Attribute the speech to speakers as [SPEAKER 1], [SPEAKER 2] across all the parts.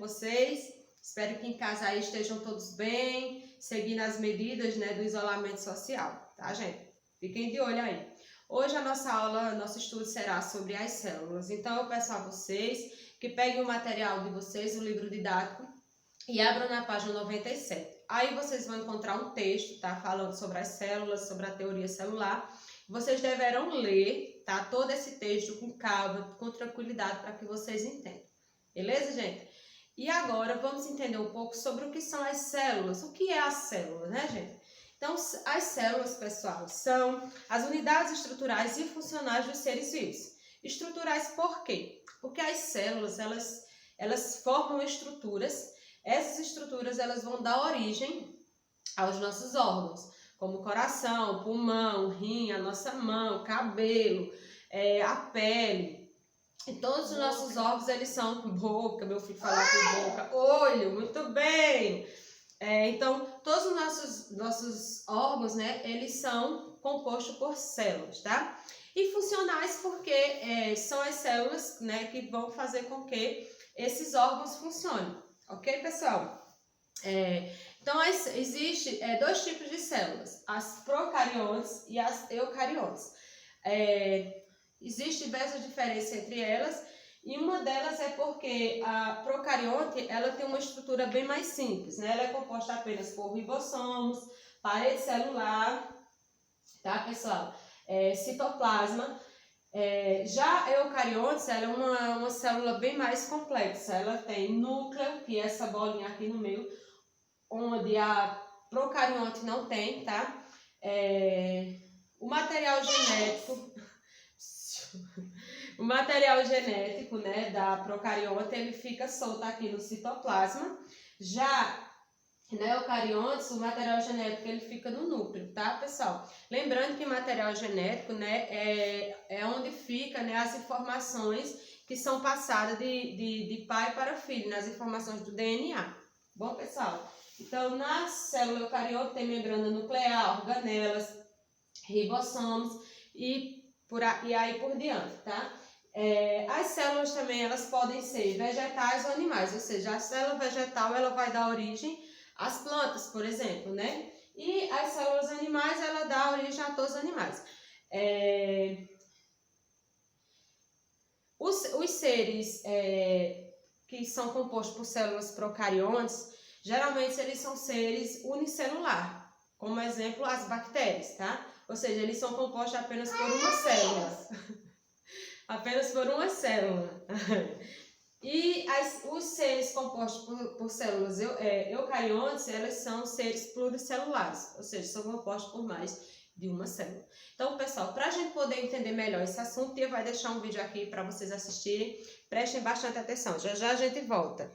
[SPEAKER 1] vocês? Espero que em casa aí estejam todos bem, seguindo as medidas, né, do isolamento social, tá, gente? Fiquem de olho aí. Hoje a nossa aula, nosso estudo será sobre as células. Então eu peço a vocês que peguem o material de vocês, o livro didático, e abram na página 97. Aí vocês vão encontrar um texto, tá, falando sobre as células, sobre a teoria celular. Vocês deverão ler, tá, todo esse texto com calma, com tranquilidade, para que vocês entendam. Beleza, gente? E agora vamos entender um pouco sobre o que são as células. O que é a célula, né, gente? Então, as células, pessoal, são as unidades estruturais e funcionais dos seres vivos. Estruturais por quê? Porque as células, elas formam estruturas. Essas estruturas, elas vão dar origem aos nossos órgãos, como o coração, pulmão, rim, a nossa mão, cabelo, a pele. E todos os nossos órgãos, eles são boca, meu filho falar com boca, olho, muito bem. Então, todos os nossos órgãos, né, eles são compostos por células, tá? E funcionais porque são as células, né, que vão fazer com que esses órgãos funcionem, ok, pessoal? Então, existe dois tipos de células, as procariontes e as eucariontes. Existe diversas diferenças entre elas, e uma delas é porque a procarionte, ela tem uma estrutura bem mais simples, né? Ela é composta apenas por ribossomos, parede celular, tá, pessoal? Citoplasma. Já a eucariontes, ela é uma célula bem mais complexa. Ela tem núcleo, que é essa bolinha aqui no meio, onde a procarionte não tem, tá? O material genético... O material genético, né, da procarionte, ele fica solto aqui no citoplasma. Já na eucariontes, o material genético, ele fica no núcleo, tá, pessoal? Lembrando que material genético, né, é onde fica, né, as informações que são passadas de pai para filho, nas informações do DNA. Bom, pessoal? Então, na célula eucarionte tem membrana nuclear, organelas, ribossomos e aí por diante, tá? As células também, elas podem ser vegetais ou animais, ou seja, a célula vegetal, ela vai dar origem às plantas, por exemplo, né? E as células animais, ela dá origem a todos os animais. Os seres que são compostos por células procariontes, geralmente eles são seres unicelulares, como exemplo as bactérias, tá? Ou seja, eles são compostos apenas por uma célula. Apenas por uma célula. E os seres compostos por células eucariontes, elas são seres pluricelulares, ou seja, são compostos por mais de uma célula. Então, pessoal, para a gente poder entender melhor esse assunto, eu vou deixar um vídeo aqui para vocês assistirem. Prestem bastante atenção. Já já a gente volta.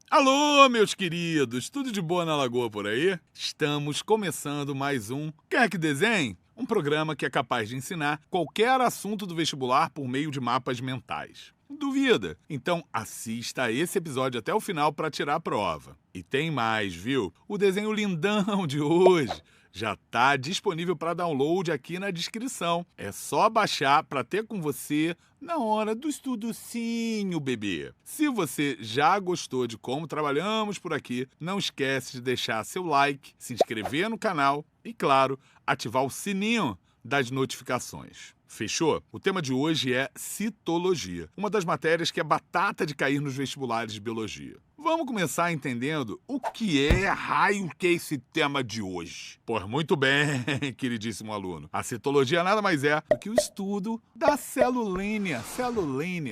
[SPEAKER 2] Alô, meus queridos, tudo de boa na Lagoa por aí? Estamos começando mais um Quer que Desenhe? Um programa que é capaz de ensinar qualquer assunto do vestibular por meio de mapas mentais. Duvida? Então assista a esse episódio até o final para tirar a prova. E tem mais, viu? O desenho lindão de hoje já está disponível para download aqui na descrição. É só baixar para ter com você na hora do estudocinho, bebê. Se você já gostou de como trabalhamos por aqui, não esquece de deixar seu like, se inscrever no canal e, claro, ativar o sininho das notificações. Fechou? O tema de hoje é citologia, uma das matérias que é batata de cair nos vestibulares de biologia. Vamos começar entendendo o que é raio que é esse tema de hoje. Pois muito bem, queridíssimo aluno. A citologia nada mais é do que o estudo da celulínea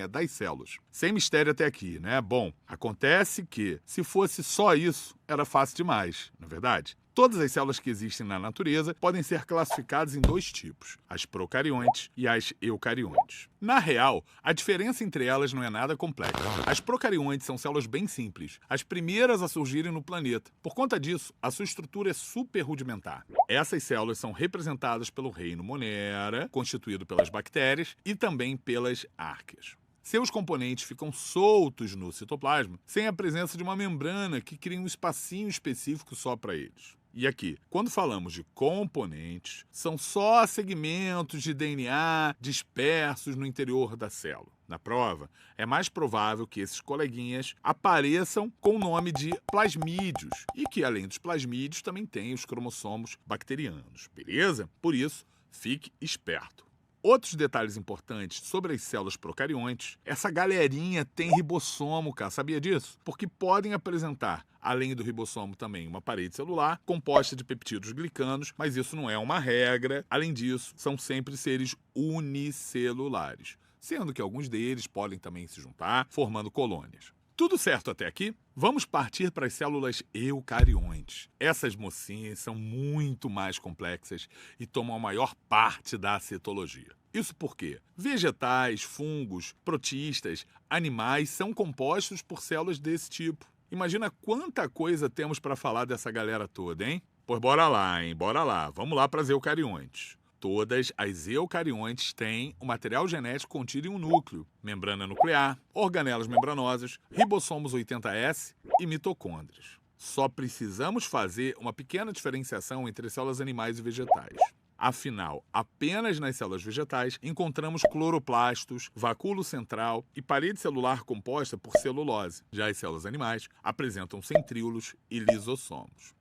[SPEAKER 2] das células. Sem mistério até aqui, né? Bom, acontece que se fosse só isso, era fácil demais, não é verdade? Todas as células que existem na natureza podem ser classificadas em dois tipos, as procariontes e as eucariontes. Na real, a diferença entre elas não é nada complexa. As procariontes são células bem simples, as primeiras a surgirem no planeta. Por conta disso, a sua estrutura é super rudimentar. Essas células são representadas pelo reino Monera, constituído pelas bactérias e também pelas arqueias. Seus componentes ficam soltos no citoplasma, sem a presença de uma membrana que cria um espacinho específico só para eles. E aqui, quando falamos de componentes, são só segmentos de DNA dispersos no interior da célula. Na prova, é mais provável que esses coleguinhas apareçam com o nome de plasmídios e que, além dos plasmídios, também tem os cromossomos bacterianos, beleza? Por isso, fique esperto. Outros detalhes importantes sobre as células procariontes, essa galerinha tem ribossomo, cara, sabia disso? Porque podem apresentar, além do ribossomo, também uma parede celular composta de peptídeos glicanos, mas isso não é uma regra. Além disso, são sempre seres unicelulares, sendo que alguns deles podem também se juntar, formando colônias. Tudo certo até aqui? Vamos partir para as células eucariontes. Essas mocinhas são muito mais complexas e tomam a maior parte da citologia. Isso porque vegetais, fungos, protistas, animais são compostos por células desse tipo. Imagina quanta coisa temos para falar dessa galera toda, hein? Pois bora lá, hein? Bora lá. Vamos lá para as eucariontes. Todas as eucariontes têm o material genético contido em um núcleo, membrana nuclear, organelas membranosas, ribossomos 80S e mitocôndrias. Só precisamos fazer uma pequena diferenciação entre células animais e vegetais. Afinal, apenas nas células vegetais encontramos cloroplastos, vacúolo central e parede celular composta por celulose. Já as células animais apresentam centríolos e lisossomos.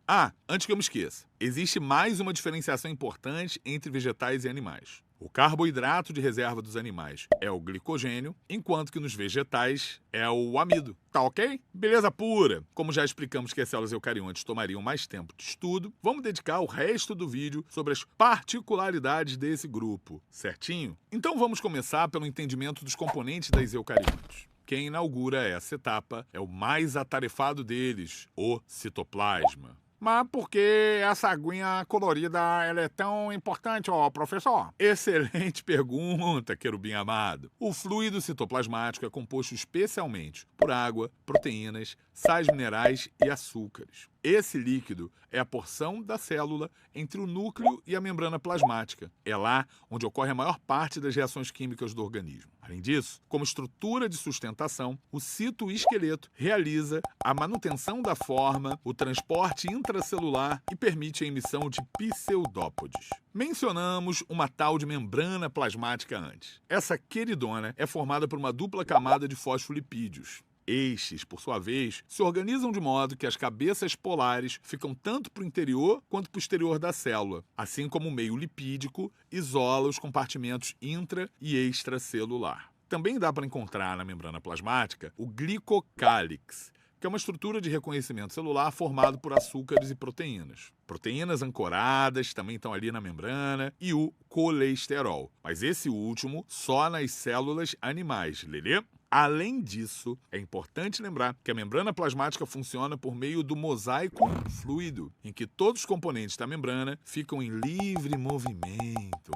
[SPEAKER 2] Antes que eu me esqueça, existe mais uma diferenciação importante entre vegetais e animais. O carboidrato de reserva dos animais é o glicogênio, enquanto que nos vegetais é o amido. Tá ok? Beleza pura! Como já explicamos que as células eucariontes tomariam mais tempo de estudo, vamos dedicar o resto do vídeo sobre as particularidades desse grupo, certinho? Então vamos começar pelo entendimento dos componentes das eucariontes. Quem inaugura essa etapa é o mais atarefado deles, o citoplasma. Mas por que essa aguinha colorida ela é tão importante, ó, professor? Excelente pergunta, querubim amado. O fluido citoplasmático é composto especialmente por água, proteínas, sais minerais e açúcares. Esse líquido é a porção da célula entre o núcleo e a membrana plasmática. É lá onde ocorre a maior parte das reações químicas do organismo. Além disso, como estrutura de sustentação, o citoesqueleto realiza a manutenção da forma, o transporte intracelular e permite a emissão de pseudópodes. Mencionamos uma tal de membrana plasmática antes. Essa queridona é formada por uma dupla camada de fosfolipídios. Estes, por sua vez, se organizam de modo que as cabeças polares ficam tanto para o interior quanto para o exterior da célula, assim como o meio lipídico isola os compartimentos intra- e extracelular. Também dá para encontrar na membrana plasmática o glicocálix, que é uma estrutura de reconhecimento celular formado por açúcares e proteínas. Proteínas ancoradas também estão ali na membrana e o colesterol, mas esse último só nas células animais, lelê? Além disso, é importante lembrar que a membrana plasmática funciona por meio do mosaico fluido, em que todos os componentes da membrana ficam em livre movimento.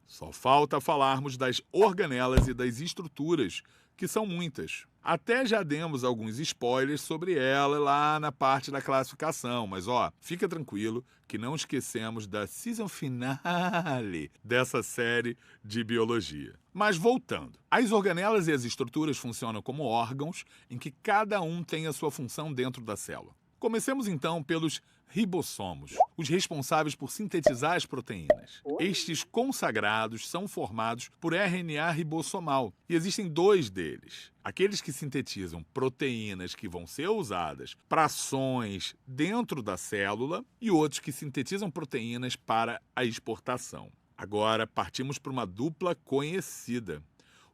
[SPEAKER 2] Só falta falarmos das organelas e das estruturas, que são muitas. Até já demos alguns spoilers sobre ela lá na parte da classificação, mas fica tranquilo que não esquecemos da season finale dessa série de biologia. Mas voltando, as organelas e as estruturas funcionam como órgãos em que cada um tem a sua função dentro da célula. Comecemos então pelos ribossomos, os responsáveis por sintetizar as proteínas. Estes consagrados são formados por RNA ribossomal e existem dois deles. Aqueles que sintetizam proteínas que vão ser usadas para ações dentro da célula e outros que sintetizam proteínas para a exportação. Agora partimos para uma dupla conhecida,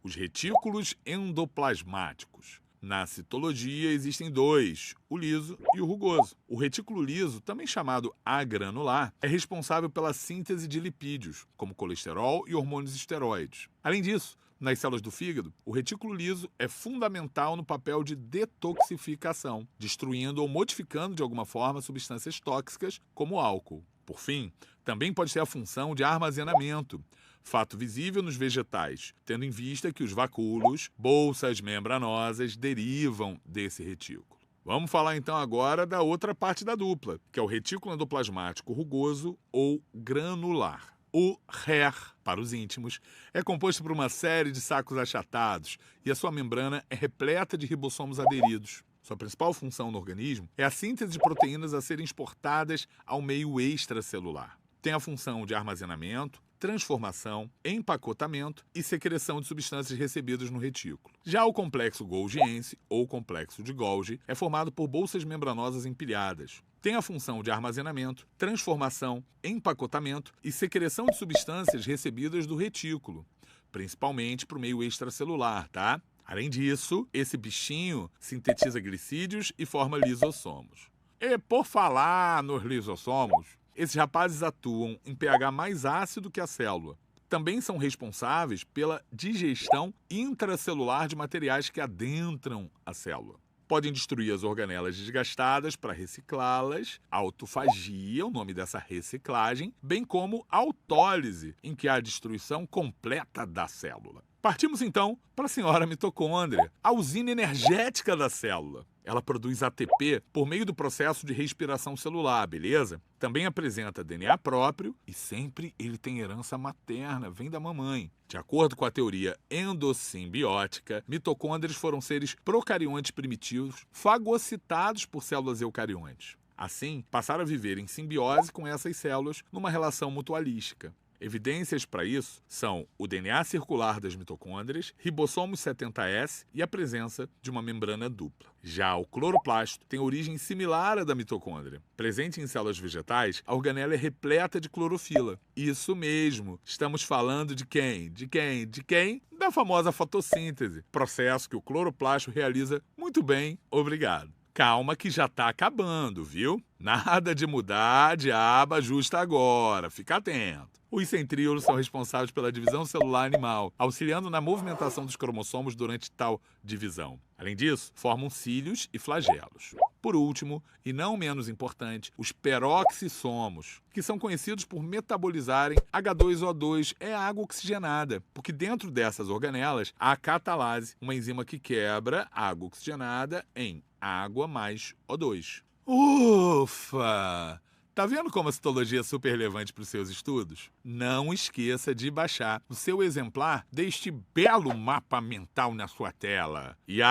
[SPEAKER 2] os retículos endoplasmáticos. Na citologia existem dois, o liso e o rugoso. O retículo liso, também chamado agranular, é responsável pela síntese de lipídios, como colesterol e hormônios esteroides. Além disso, nas células do fígado, o retículo liso é fundamental no papel de detoxificação, destruindo ou modificando de alguma forma substâncias tóxicas, como o álcool. Por fim, também pode ter a função de armazenamento, fato visível nos vegetais, tendo em vista que os vacúolos, bolsas membranosas, derivam desse retículo. Vamos falar então agora da outra parte da dupla, que é o retículo endoplasmático rugoso ou granular. O RER, para os íntimos, é composto por uma série de sacos achatados e a sua membrana é repleta de ribossomos aderidos. Sua principal função no organismo é a síntese de proteínas a serem exportadas ao meio extracelular. Tem a função de armazenamento, transformação, empacotamento e secreção de substâncias recebidas no retículo. Já o complexo Golgiense, ou complexo de Golgi, é formado por bolsas membranosas empilhadas. Tem a função de armazenamento, transformação, empacotamento e secreção de substâncias recebidas do retículo, principalmente para o meio extracelular, tá? Além disso, esse bichinho sintetiza glicídios e forma lisossomos. E por falar nos lisossomos, esses rapazes atuam em pH mais ácido que a célula. Também são responsáveis pela digestão intracelular de materiais que adentram a célula. Podem destruir as organelas desgastadas para reciclá-las, autofagia, o nome dessa reciclagem, bem como autólise, em que há a destruição completa da célula. Partimos então para a senhora mitocôndria, a usina energética da célula. Ela produz ATP por meio do processo de respiração celular, beleza? Também apresenta DNA próprio e sempre ele tem herança materna, vem da mamãe. De acordo com a teoria endossimbiótica, mitocôndrias foram seres procariontes primitivos fagocitados por células eucariontes. Assim, passaram a viver em simbiose com essas células numa relação mutualística. Evidências para isso são o DNA circular das mitocôndrias, ribossomos 70S e a presença de uma membrana dupla. Já o cloroplasto tem origem similar à da mitocôndria. Presente em células vegetais, a organela é repleta de clorofila. Isso mesmo, estamos falando de quem? De quem? Da famosa fotossíntese, processo que o cloroplasto realiza muito bem, obrigado. Calma que já tá acabando, viu? Nada de mudar de aba justa agora, fica atento. Os centríolos são responsáveis pela divisão celular animal, auxiliando na movimentação dos cromossomos durante tal divisão. Além disso, formam cílios e flagelos. Por último, e não menos importante, os peroxissomos, que são conhecidos por metabolizarem H2O2, é água oxigenada, porque dentro dessas organelas há a catalase, uma enzima que quebra a água oxigenada em água mais O2. Ufa! Tá vendo como a citologia é super relevante para os seus estudos? Não esqueça de baixar o seu exemplar deste belo mapa mental na sua tela. E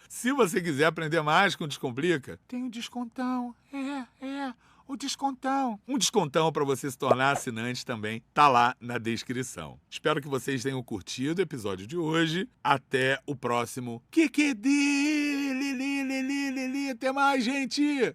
[SPEAKER 2] se você quiser aprender mais com Descomplica, tem um descontão. O descontão. Um descontão para você se tornar assinante também tá lá na descrição. Espero que vocês tenham curtido o episódio de hoje. Até o próximo. Até mais, gente!